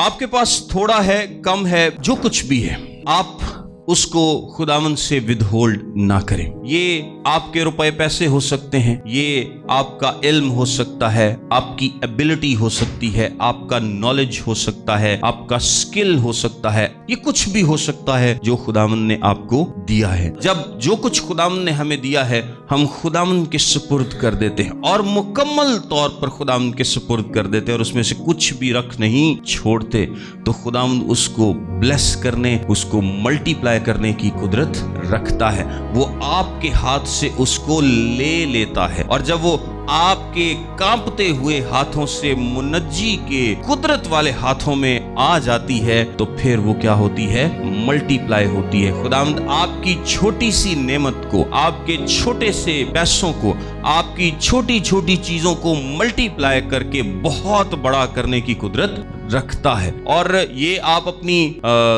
آپ کے پاس تھوڑا ہے، کم ہے، جو کچھ بھی ہے، آپ اس کو خداوند سے ود ہولڈ نہ کریں۔ یہ آپ کے روپے پیسے ہو سکتے ہیں، یہ آپ کا علم ہو سکتا ہے، آپ کی ایبلٹی ہو سکتی ہے، آپ کا نالج ہو سکتا ہے، آپ کا سکل ہو سکتا ہے، یہ کچھ بھی ہو سکتا ہے جو خداوند نے آپ کو دیا ہے۔ جب جو کچھ خداوند نے ہمیں دیا ہے ہم خداوند کے سپرد کر دیتے ہیں اور مکمل طور پر خداوند کے سپرد کر دیتے ہیں اور اس میں سے کچھ بھی رکھ نہیں چھوڑتے، تو خداوند اس کو بلیس کرنے، اس کو ملٹی پلائی کرنے کی قدرت رکھتا ہے۔ وہ آپ کے ہاتھ سے اس کو لے لیتا ہے، اور جب وہ آپ کے کانپتے ہوئے ہاتھوں سے منجی کے قدرت والے ہاتھوں میں آ جاتی ہے تو پھر وہ کیا ہوتی ہے؟ ملٹی پلائی ہوتی ہے۔ خداوند آپ کی چھوٹی سی نعمت کو، آپ کے چھوٹے سے پیسوں کو، آپ کی چھوٹی چھوٹی چیزوں کو ملٹی پلائی کر کے بہت بڑا کرنے کی قدرت رکھتا ہے، اور یہ آپ اپنی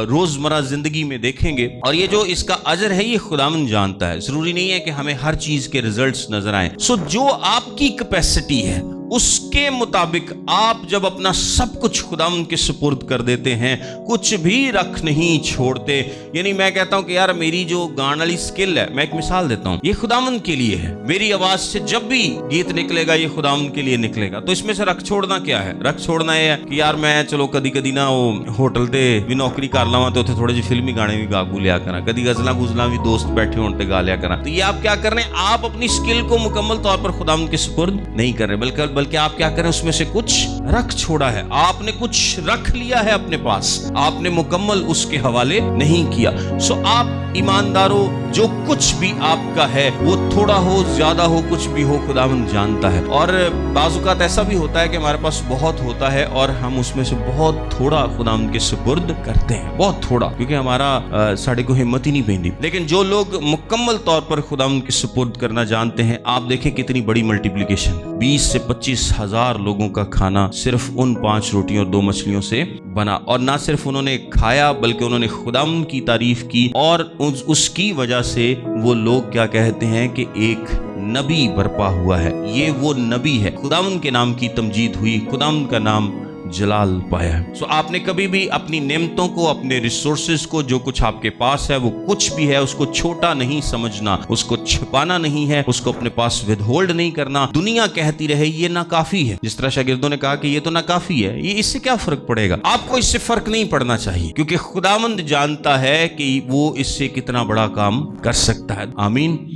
روزمرہ زندگی میں دیکھیں گے، اور یہ جو اس کا اجر ہے یہ خداوند جانتا ہے۔ ضروری نہیں ہے کہ ہمیں ہر چیز کے ریزلٹس نظر آئیں۔ جو آپ کی کیپیسٹی ہے اس کے مطابق آپ جب اپنا سب کچھ خداوند کے سپرد کر دیتے ہیں، کچھ بھی رکھ نہیں چھوڑتے، یعنی میں کہتا ہوں کہ یار میری جو گان والی سکل ہے، میں ایک مثال دیتا ہوں، یہ خداوند کے لیے ہے، میری آواز سے جب بھی گیت نکلے گا یہ خداوند کے لیے نکلے گا، تو اس میں سے رکھ چھوڑنا کیا ہے؟ رکھ چھوڑنا یہ ہے کہ یار میں چلو کدی کدی نا وہ ہوٹل تے بھی نوکری کر لواں تو اتنے تھوڑے جی فلمی گانے بھی گا گو لیا کرا، کدی غزلاں گزلاں بھی دوست بیٹھے ہون تے گا لیا کرا۔ تو یہ آپ کیا کر رہے ہیں؟ آپ اپنی سکل کو مکمل طور پر خداوند کے سپرد نہیں کر رہے، بلکہ آپ کیا کریں؟ اس میں سے کچھ رکھ چھوڑا ہے، آپ نے کچھ رکھ لیا ہے اپنے پاس، آپ نے مکمل اس کے حوالے نہیں کیا۔ آپ ایمانداروں، جو کچھ بھی آپ کا ہے وہ تھوڑا ہو زیادہ ہو کچھ بھی ہو خداوند جانتا ہے، اور بعض اوقات ایسا بھی ہوتا ہے کہ ہمارے پاس بہت ہوتا ہے اور ہم اس میں سے بہت تھوڑا خداوند کے سپرد کرتے ہیں، بہت تھوڑا، کیونکہ ہمارا ساڑھے کو ہمت ہی نہیں پیندی۔ لیکن جو لوگ مکمل طور پر خداوند کے سپرد کرنا جانتے ہیں، آپ دیکھیں کتنی بڑی ملٹیپلیکیشن، 20 سے 25 ہزار لوگوں کا کھانا صرف ان 5 روٹیوں اور 2 مچھلیوں سے بنا، اور نہ صرف انہوں نے کھایا بلکہ انہوں نے خداوند کی تعریف کی، اور اس کی وجہ سے وہ لوگ کیا کہتے ہیں کہ ایک نبی برپا ہوا ہے۔ یہ وہ نبی ہے، خداوند کے نام کی تمجید ہوئی، خداوند کا نام جلال پایا ہے۔ آپ نے کبھی بھی اپنی نعمتوں کو، اپنے ریسورسز کو، جو کچھ آپ کے پاس ہے وہ کچھ بھی ہے، اس کو چھوٹا نہیں سمجھنا، اس کو چھپانا نہیں ہے، اس کو اپنے پاس ود ہولڈ نہیں کرنا۔ دنیا کہتی رہے یہ ناکافی ہے، جس طرح شاگردوں نے کہا کہ یہ تو ناکافی ہے، یہ اس سے کیا فرق پڑے گا؟ آپ کو اس سے فرق نہیں پڑنا چاہیے، کیونکہ خداوند جانتا ہے کہ وہ اس سے کتنا بڑا کام کر سکتا ہے۔ آمین۔